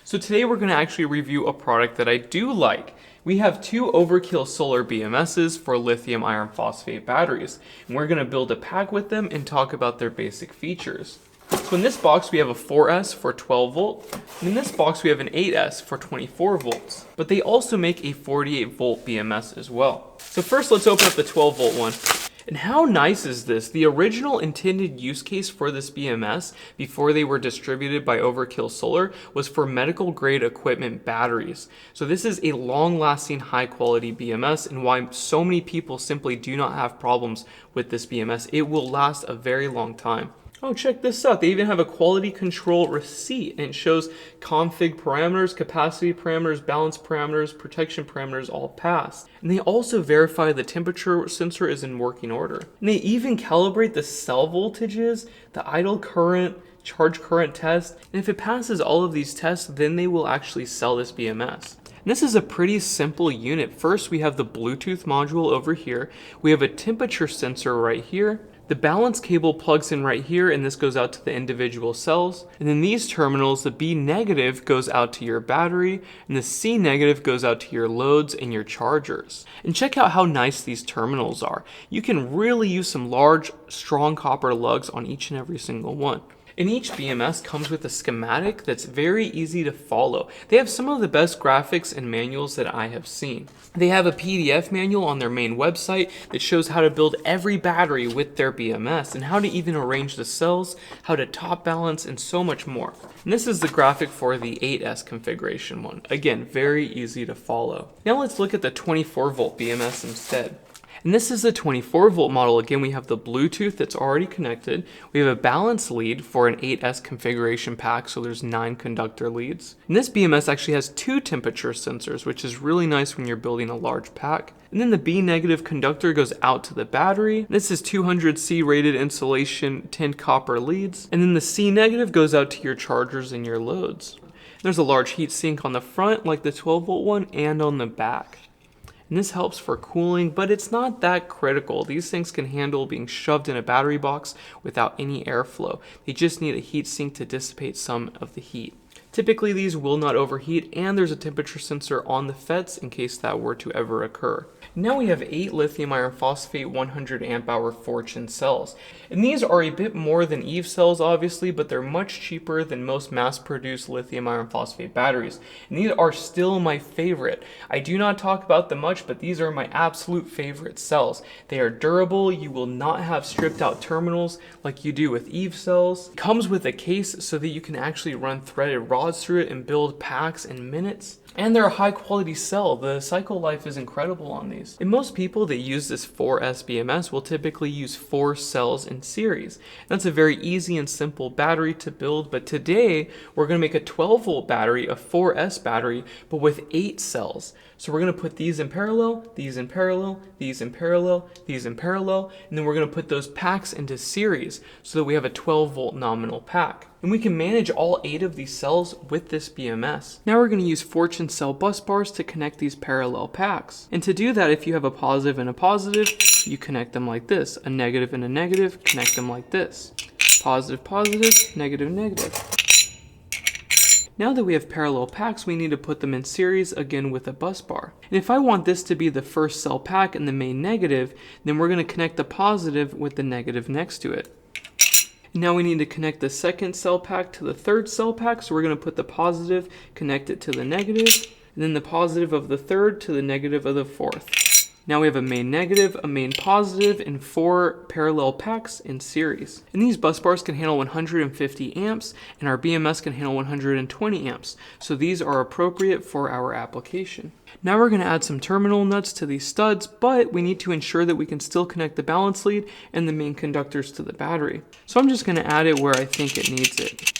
So today we're going to actually review a product that I do like. We have two Overkill solar BMSs for lithium iron phosphate batteries, and we're going to build a pack with them and talk about their basic features. So in this box we have a 4S for 12 volt, and in this box we have an 8S for 24 volts. But they also make a 48 volt BMS as well. So first let's open up the 12 volt one. And how nice is this? The original intended use case for this BMS before they were distributed by Overkill Solar was for medical grade equipment batteries. So this is a long-lasting high quality BMS, and why so many people simply do not have problems with this BMS. It will last a very long time. Oh, check this out. They even have a quality control receipt, and it shows config parameters, capacity parameters, balance parameters, protection parameters all passed. And they also verify the temperature sensor is in working order. And they even calibrate the cell voltages, the idle current, charge current test. And if it passes all of these tests, then they will actually sell this BMS. And this is a pretty simple unit. First, we have the Bluetooth module over here. We have a temperature sensor right here. The balance cable plugs in right here, and this goes out to the individual cells. And then these terminals, the B negative goes out to your battery, and the C negative goes out to your loads and your chargers. And check out how nice these terminals are. You can really use some large, strong copper lugs on each and every single one. And each BMS comes with a schematic that's very easy to follow. They have some of the best graphics and manuals that I have seen. They have a PDF manual on their main website that shows how to build every battery with their BMS and how to even arrange the cells, how to top balance, and so much more. And this is the graphic for the 8S configuration one. Again, very easy to follow. Now let's look at the 24 volt BMS instead. And this is the 24 volt model. Again, we have the Bluetooth that's already connected. We have a balance lead for an 8S configuration pack, so there's 9 conductor leads. And this BMS actually has 2 temperature sensors, which is really nice when you're building a large pack. And then the B negative conductor goes out to the battery. This is 200C rated insulation 10 copper leads. And then the C negative goes out to your chargers and your loads. There's a large heat sink on the front like the 12 volt one and on the back. And this helps for cooling, but it's not that critical. These things can handle being shoved in a battery box without any airflow. They just need a heat sink to dissipate some of the heat. Typically these will not overheat, and there's a temperature sensor on the FETs in case that were to ever occur. Now we have 8 lithium iron phosphate 100 amp hour Fortune cells. And these are a bit more than EVE cells obviously, but they're much cheaper than most mass-produced lithium iron phosphate batteries. And these are still my favorite. I do not talk about them much, but these are my absolute favorite cells. They are durable. You will not have stripped out terminals like you do with EVE cells. It comes with a case so that you can actually run threaded rods through it and build packs in minutes. And they're a high quality cell. The cycle life is incredible on these. And most people that use this 4S BMS will typically use 4 cells in series. That's a very easy and simple battery to build, but today we're going to make a 12 volt battery, a 4S battery, but with 8 cells. So we're going to put these in parallel, these in parallel, these in parallel, these in parallel, and then we're going to put those packs into series so that we have a 12 volt nominal pack. And we can manage all 8 of these cells with this BMS. Now we're going to use Fortune cell bus bars to connect these parallel packs. And to do that, if you have a positive and a positive, you connect them like this. A negative and a negative, connect them like this. Positive, positive, negative, negative. Now that we have parallel packs, we need to put them in series again with a bus bar. And if I want this to be the first cell pack and the main negative, then we're going to connect the positive with the negative next to it. Now we need to connect the second cell pack to the third cell pack, so we're going to put the positive, connect it to the negative, and then the positive of the third to the negative of the fourth. Now we have a main negative, a main positive, and 4 parallel packs in series. And these bus bars can handle 150 amps, and our BMS can handle 120 amps. So these are appropriate for our application. Now we're going to add some terminal nuts to these studs, but we need to ensure that we can still connect the balance lead and the main conductors to the battery. So I'm just going to add it where I think it needs it.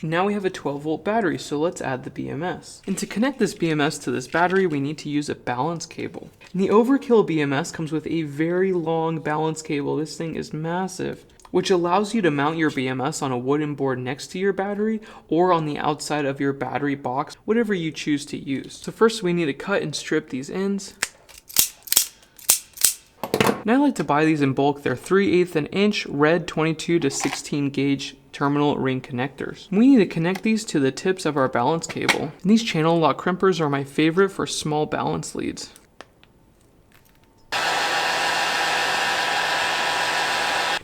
Now we have a 12 volt battery, so let's add the BMS. And to connect this BMS to this battery, we need to use a balance cable. And the Overkill BMS comes with a very long balance cable. This thing is massive, which allows you to mount your BMS on a wooden board next to your battery or on the outside of your battery box, whatever you choose to use. So first we need to cut and strip these ends. And I like to buy these in bulk. They're 3/8 inch red 22 to 16 gauge terminal ring connectors. We need to connect these to the tips of our balance cable. And these channel lock crimpers are my favorite for small balance leads.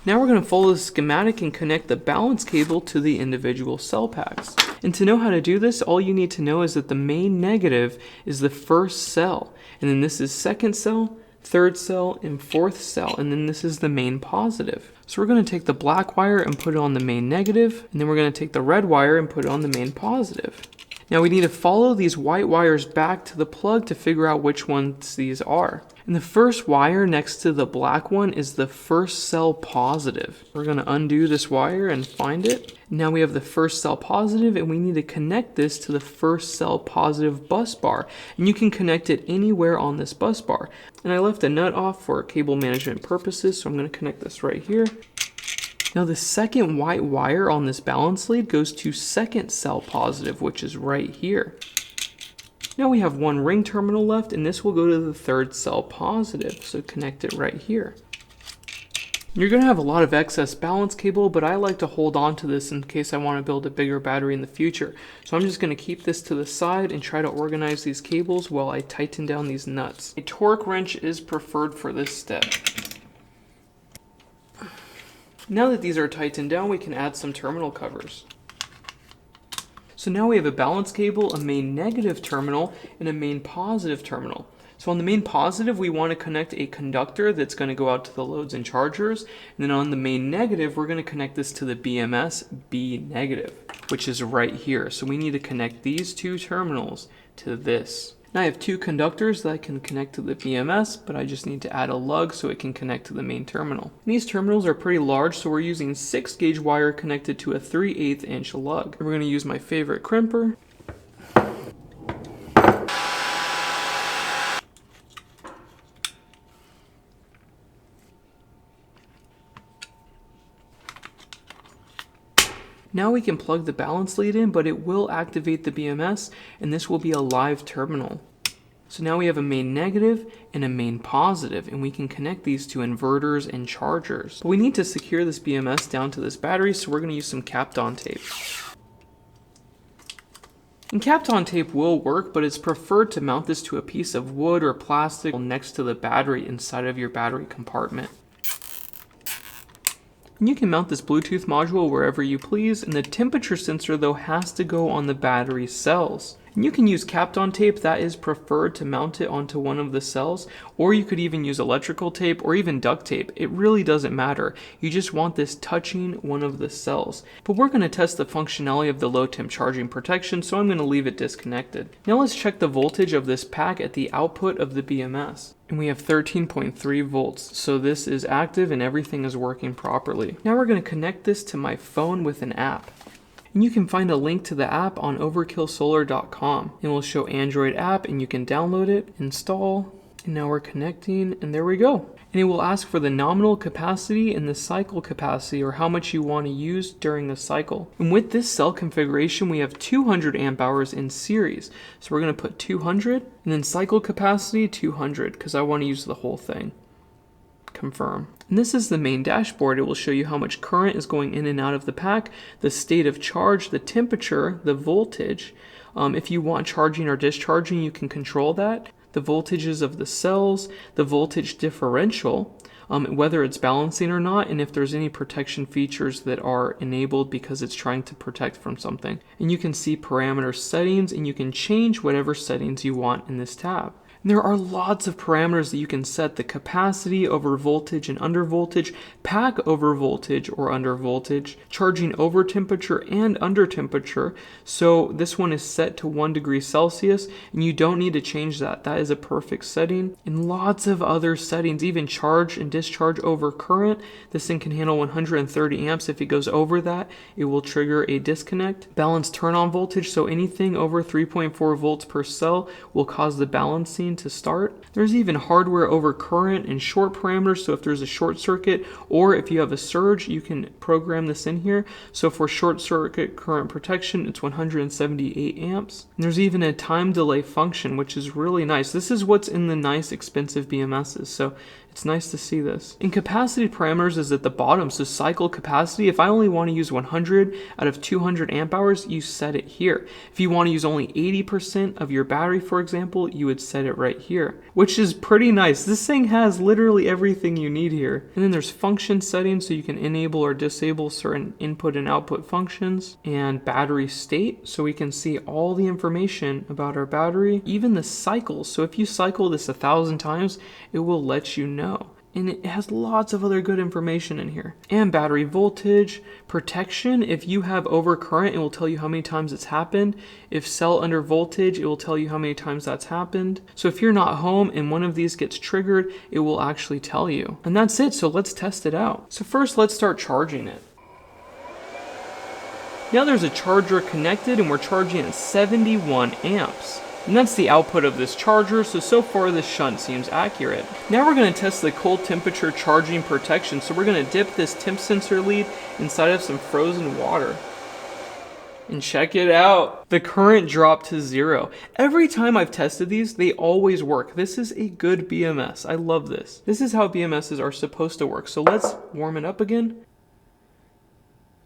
Now we're going to follow the schematic and connect the balance cable to the individual cell packs. And to know how to do this, all you need to know is that the main negative is the first cell, and then this is second cell, third cell, and fourth cell, and then this is the main positive. So we're going to take the black wire and put it on the main negative, and then we're going to take the red wire and put it on the main positive. Now we need to follow these white wires back to the plug to figure out which ones these are. And the first wire next to the black one is the first cell positive. We're going to undo this wire and find it. Now we have the first cell positive, and we need to connect this to the first cell positive bus bar. And you can connect it anywhere on this bus bar. And I left a nut off for cable management purposes, so I'm going to connect this right here. Now the second white wire on this balance lead goes to second cell positive, which is right here. Now we have one ring terminal left, and this will go to the third cell positive, so connect it right here. You're going to have a lot of excess balance cable, but I like to hold on to this in case I want to build a bigger battery in the future. So I'm just going to keep this to the side and try to organize these cables while I tighten down these nuts. A torque wrench is preferred for this step. Now that these are tightened down, we can add some terminal covers. So now we have a balance cable, a main negative terminal, and a main positive terminal. So on the main positive, we want to connect a conductor that's going to go out to the loads and chargers. And then on the main negative, we're going to connect this to the BMS B negative, which is right here. So we need to connect these two terminals to this. Now I have two conductors that I can connect to the BMS, but I just need to add a lug so it can connect to the main terminal. And these terminals are pretty large, so we're using 6 gauge wire connected to a 3/8 inch lug. And we're going to use my favorite crimper. Now we can plug the balance lead in, but it will activate the BMS, and this will be a live terminal. So now we have a main negative and a main positive, and we can connect these to inverters and chargers. But we need to secure this BMS down to this battery, so we're going to use some Kapton tape. And Kapton tape will work, but it's preferred to mount this to a piece of wood or plastic next to the battery inside of your battery compartment. And you can mount this Bluetooth module wherever you please, and the temperature sensor though has to go on the battery cells. And you can use Kapton tape, that is preferred to mount it onto one of the cells, or you could even use electrical tape or even duct tape. It really doesn't matter. You just want this touching one of the cells. But we're going to test the functionality of the low temp charging protection, so I'm going to leave it disconnected. Now let's check the voltage of this pack at the output of the BMS. And we have 13.3 volts, so this is active and everything is working properly. Now we're going to connect this to my phone with an app. And you can find a link to the app on overkillsolar.com. It will show Android app, and you can download it, install, and now we're connecting, and there we go. And it will ask for the nominal capacity and the cycle capacity, or how much you want to use during the cycle. And with this cell configuration, we have 200 amp hours in series. So we're going to put 200, and then cycle capacity 200, because I want to use the whole thing. Confirm. And this is the main dashboard. It will show you how much current is going in and out of the pack, the state of charge, the temperature, the voltage. If you want charging or discharging, you can control that. The voltages of the cells, the voltage differential, whether it's balancing or not, and if there's any protection features that are enabled because it's trying to protect from something. And you can see parameter settings, and you can change whatever settings you want in this tab. And there are lots of parameters that you can set: the capacity over voltage and under voltage, pack over voltage or under voltage, charging over temperature and under temperature. So this one is set to 1 degree Celsius, and you don't need to change that. That is a perfect setting. And lots of other settings, even charge and discharge over current. This thing can handle 130 amps. If it goes over that, it will trigger a disconnect. Balance turn on voltage, so anything over 3.4 volts per cell will cause the balancing to start. There's even hardware over current and short parameters, so if there's a short circuit or if you have a surge, you can program this in here. So for short circuit current protection, it's 178 amps. And there's even a time delay function, which is really nice. This is what's in the nice expensive BMSs. So It's nice to see this. And capacity parameters is at the bottom, so cycle capacity, if I only want to use 100 out of 200 amp hours, you set it here. If you want to use only 80% of your battery, for example, you would set it right here, which is pretty nice. This thing has literally everything you need here. And then there's function settings, so you can enable or disable certain input and output functions, and battery state, so we can see all the information about our battery, even the cycles. So if you cycle this 1,000 times, it will let you know. And it has lots of other good information in here. And battery voltage, protection. If you have overcurrent, it will tell you how many times it's happened. If cell under voltage, it will tell you how many times that's happened. So if you're not home and one of these gets triggered, it will actually tell you. And that's it, so let's test it out. So first, let's start charging it. Now there's a charger connected and we're charging at 71 amps. And that's the output of this charger, so far this shunt seems accurate. Now we're going to test the cold temperature charging protection, so we're going to dip this temp sensor lead inside of some frozen water. And check it out. The current dropped to 0. Every time I've tested these, they always work. This is a good BMS. I love this. This is how BMSs are supposed to work. So let's warm it up again.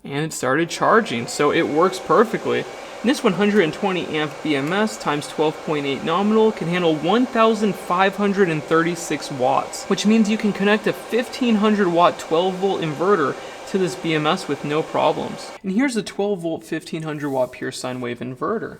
And it started charging, so it works perfectly. And this 120 amp BMS times 12.8 nominal can handle 1,536 watts, which means you can connect a 1,500 watt 12 volt inverter to this BMS with no problems. And here's a 12 volt 1,500 watt pure sine wave inverter.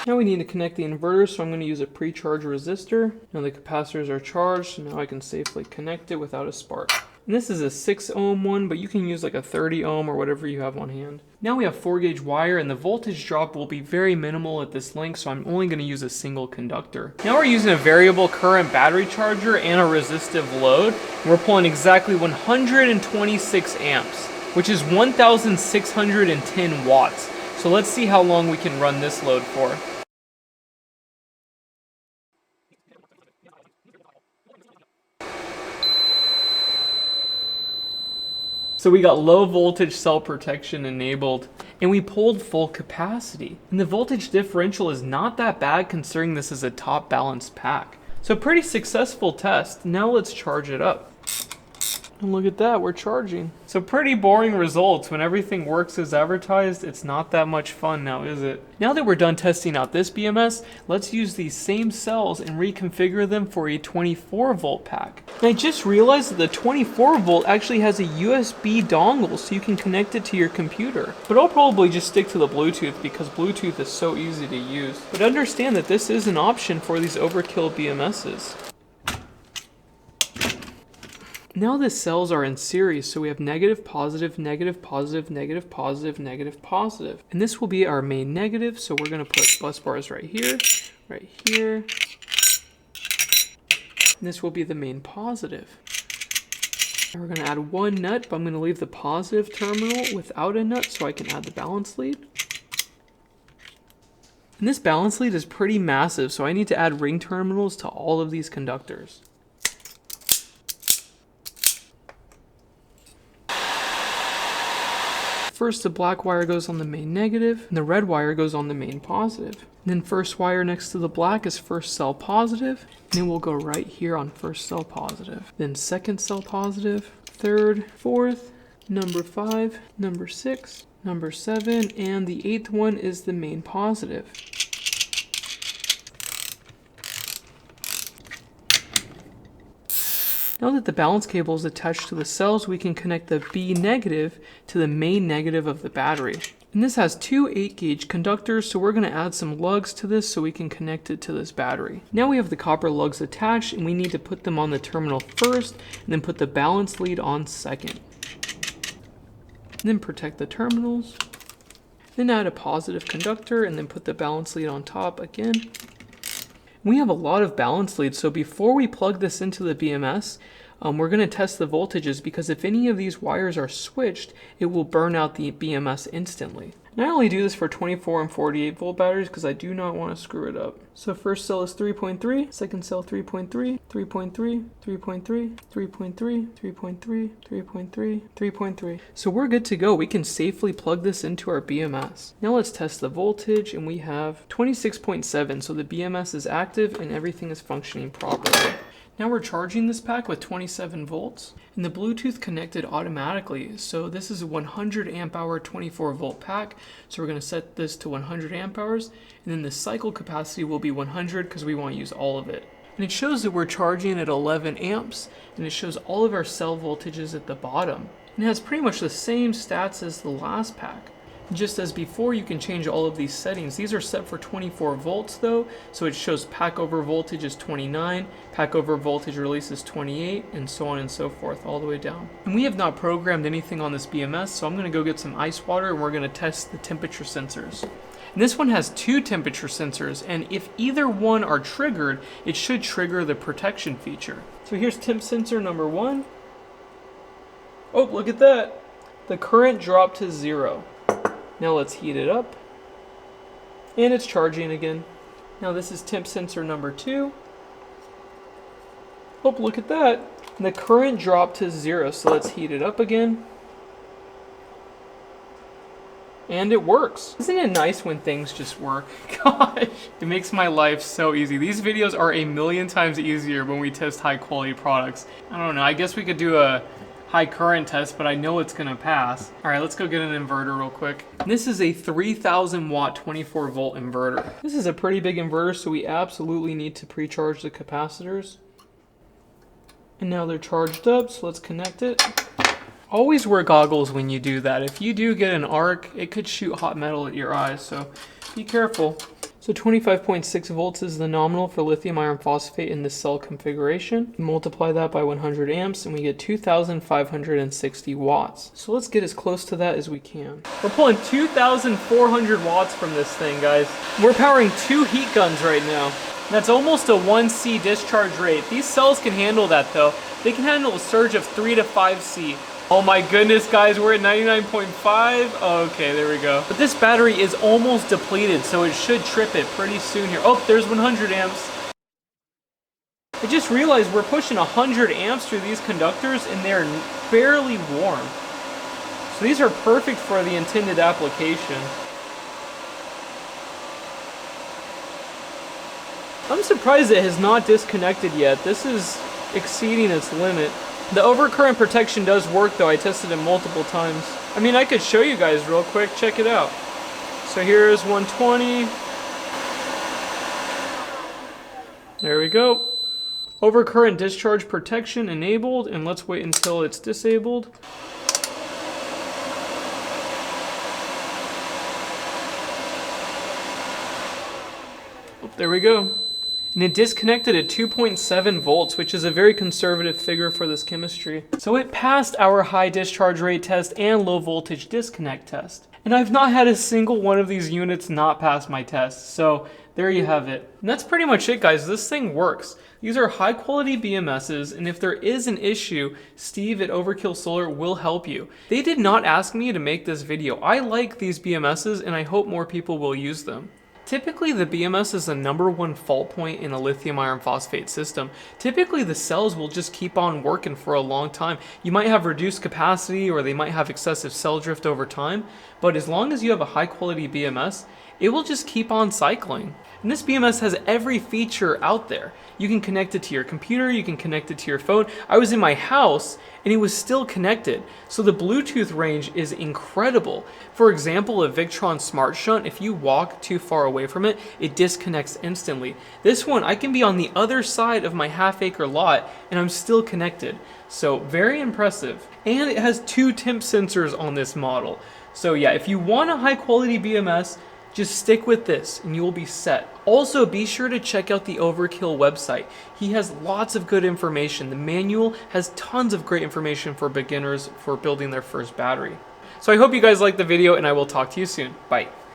Now we need to connect the inverter, so I'm going to use a pre-charge resistor. Now the capacitors are charged, so now I can safely connect it without a spark. And this is a 6 ohm one, but you can use like a 30 ohm or whatever you have on hand. Now we have 4 gauge wire, and the voltage drop will be very minimal at this length, so I'm only going to use a single conductor. Now we're using a variable current battery charger and a resistive load. We're pulling exactly 126 amps, which is 1,610 watts. So let's see how long we can run this load for. So we got low voltage cell protection enabled, and we pulled full capacity. And the voltage differential is not that bad considering this is a top balanced pack. So pretty successful test. Now let's charge it up. And look at that, we're charging. So pretty boring results. When everything works as advertised, it's not that much fun now, is it? Now that we're done testing out this BMS, let's use these same cells and reconfigure them for a 24 volt pack. And I just realized that the 24 volt actually has a USB dongle, so you can connect it to your computer. But I'll probably just stick to the Bluetooth because Bluetooth is so easy to use. But understand that this is an option for these Overkill BMSs. Now the cells are in series, so we have negative, positive, negative, positive, negative, positive, negative, positive. And this will be our main negative, so we're going to put bus bars right here, right here. And this will be the main positive. And we're going to add one nut, but I'm going to leave the positive terminal without a nut so I can add the balance lead. And this balance lead is pretty massive, so I need to add ring terminals to all of these conductors. First, the black wire goes on the main negative, and the red wire goes on the main positive. And then first wire next to the black is first cell positive, and then we'll go right here on first cell positive. Then second cell positive, third, fourth, number 5, number 6, number 7, and the 8th one is the main positive. Now that the balance cable is attached to the cells, we can connect the B negative to the main negative of the battery. And this has 2 8 gauge conductors, so we're going to add some lugs to this so we can connect it to this battery. Now we have the copper lugs attached, and we need to put them on the terminal first, and then put the balance lead on second. And then protect the terminals. Then add a positive conductor, and then put the balance lead on top again. We have a lot of balance leads, so before we plug this into the BMS, we're going to test the voltages, because if any of these wires are switched, it will burn out the BMS instantly. And I only do this for 24 and 48 volt batteries because I do not want to screw it up. So first cell is 3.3, second cell 3.3, 3.3, 3.3, 3.3, 3.3, 3.3, 3.3. So we're good to go. We can safely plug this into our BMS. Now let's test the voltage, and we have 26.7. So the BMS is active and everything is functioning properly. Now we're charging this pack with 27 volts, and the Bluetooth connected automatically. So this is a 100 amp hour 24 volt pack. So we're going to set this to 100 amp hours, and then the cycle capacity will be 100 because we want to use all of it. And it shows that we're charging at 11 amps, and it shows all of our cell voltages at the bottom. And it has pretty much the same stats as the last pack. Just as before, you can change all of these settings. These are set for 24 volts though, so it shows pack over voltage is 29, pack over voltage release is 28, and so on and so forth, all the way down. And we have not programmed anything on this BMS, so I'm gonna go get some ice water and we're gonna test the temperature sensors. And this one has 2 temperature sensors, and if either one are triggered, it should trigger the protection feature. So here's temp sensor number 1. Oh, look at that. The current dropped to 0. Now let's heat it up, and it's charging again. Now this is temp sensor number 2. Oh, look at that. The current dropped to 0, so let's heat it up again. And it works. Isn't it nice when things just work? Gosh, it makes my life so easy. These videos are a million times easier when we test high quality products. I don't know, I guess we could do a high current test, but I know it's gonna pass. All right, let's go get an inverter real quick. This is a 3000 watt 24 volt inverter. This is a pretty big inverter, so we absolutely need to pre-charge the capacitors. And now they're charged up, so let's connect it. Always wear goggles when you do that. If you do get an arc, it could shoot hot metal at your eyes, so be careful. So 25.6 volts is the nominal for lithium iron phosphate in this cell configuration. Multiply that by 100 amps and we get 2,560 watts. So let's get as close to that as we can. We're pulling 2,400 watts from this thing, guys. We're powering 2 heat guns right now. That's almost a 1C discharge rate. These cells can handle that though. They can handle a surge of 3 to 5C. Oh my goodness, guys, we're at 99.5. Okay, there we go. But this battery is almost depleted, so it should trip it pretty soon here. Oh, there's 100 amps. I just realized we're pushing 100 amps through these conductors and they're barely warm. So these are perfect for the intended application. I'm surprised it has not disconnected yet. This is exceeding its limit. The overcurrent protection does work though. I tested it multiple times. I mean, I could show you guys real quick. Check it out. So here's 120. There we go. Overcurrent discharge protection enabled, and let's wait until it's disabled. Oh, there we go. And it disconnected at 2.7 volts, which is a very conservative figure for this chemistry. So it passed our high discharge rate test and low voltage disconnect test. And I've not had a single one of these units not pass my test. So there you have it. And that's pretty much it, guys. This thing works. These are high quality BMSs, and if there is an issue, Steve at Overkill Solar will help you. They did not ask me to make this video. I like these BMSs and I hope more people will use them. Typically, the BMS is the #1 fault point in a lithium iron phosphate system. Typically, the cells will just keep on working for a long time. You might have reduced capacity or they might have excessive cell drift over time, but as long as you have a high quality BMS, it will just keep on cycling. And this BMS has every feature out there. You can connect it to your computer, you can connect it to your phone. I was in my house and it was still connected. So the Bluetooth range is incredible. For example, a Victron Smart Shunt, if you walk too far away from it, it disconnects instantly. This one, I can be on the other side of my half-acre lot and I'm still connected. So very impressive. And it has 2 temp sensors on this model. So yeah, if you want a high quality BMS, just stick with this and you will be set. Also, be sure to check out the Overkill website. He has lots of good information. The manual has tons of great information for beginners for building their first battery. So I hope you guys liked the video and I will talk to you soon. Bye.